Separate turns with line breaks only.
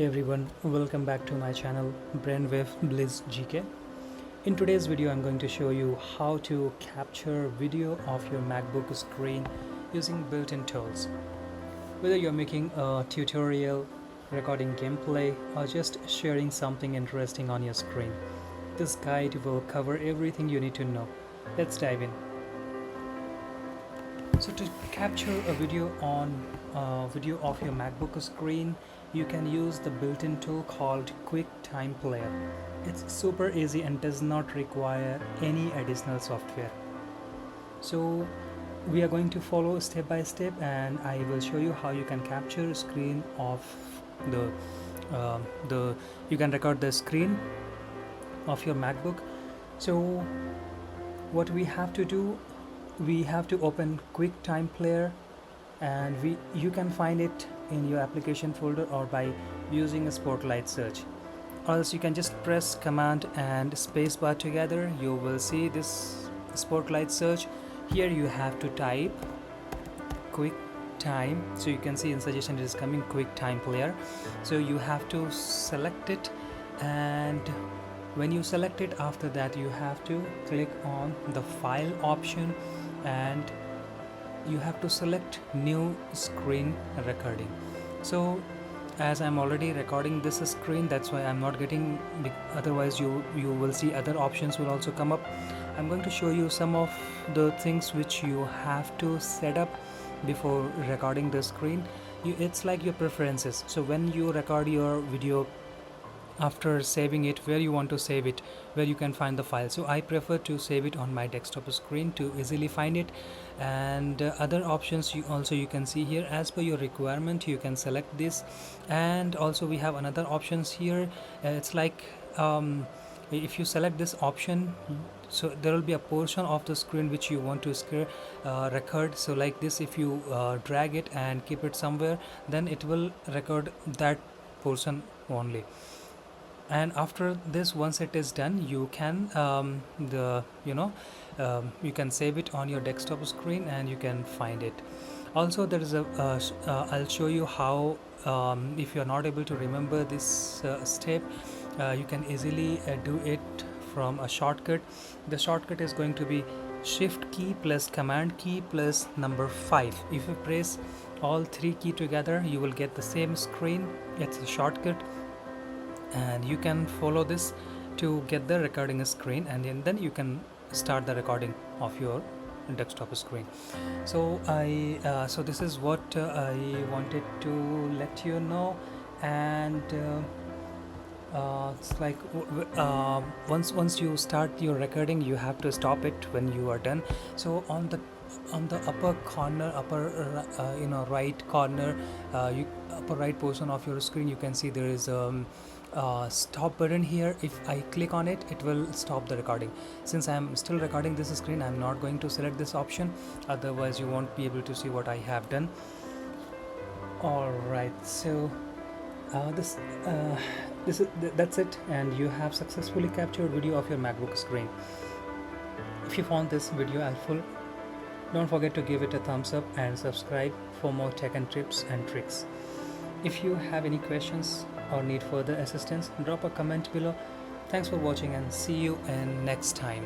Hey everyone, welcome back to my channel Brainwave Bliss GK. In today's video I'm going to show you how to capture video of your MacBook screen using built-in tools. Whether you're making a tutorial, recording gameplay, or just sharing something interesting on your screen, this guide will cover everything you need to know. Let's dive in. So to capture a video of your MacBook screen, you can use the built-in tool called QuickTime Player. It's super easy and does not require any additional software. So we are going to follow step by step, and I will show you how you can capture screen of you can record the screen of your MacBook. So what we have to do, we have to open QuickTime Player, and you can find it in your application folder or by using a spotlight search, or else you can just press command and spacebar together. You will see this spotlight search. Here you have to type QuickTime, so you can see in suggestion it is coming QuickTime Player. So you have to select it, and when you select it, after that you have to click on the file option and you have to select new screen recording. So as I'm already recording this screen, that's why I'm not getting, otherwise you will see other options will also come up. I'm going to show you some of the things which you have to set up before recording the screen. It's like your preferences. So when you record your video, after saving it, where you want to save it, where you can find the file. So I prefer to save it on my desktop screen to easily find it. And other options you can see here. As per your requirement, you can select this. And also we have another options here. It's like if you select this option, so there will be a portion of the screen which you want to record. So like this, if you drag it and keep it somewhere, then it will record that portion only. And after this, once it is done, you can you can save it on your desktop screen and you can find it. Also there is a I'll show you how, if you're not able to remember this step, you can easily do it from a shortcut. The shortcut is going to be shift key plus command key plus number 5. If you press all three key together, you will get the same screen. It's a shortcut, and you can follow this to get the recording screen, and then you can start the recording of your desktop screen. So so this is what I wanted to let you know. And it's like once you start your recording, you have to stop it when you are done. So on the upper corner, right corner, upper right portion of your screen, you can see there is stop button here. If I click on it, it will stop the recording. Since I'm still recording this screen, I'm not going to select this option, otherwise you won't be able to see what I have done. Alright, so that's it, and you have successfully captured video of your MacBook screen. If you found this video helpful, don't forget to give it a thumbs up and subscribe for more tech and tips and tricks. If you have any questions or need further assistance, drop a comment below. Thanks for watching, and see you in next time.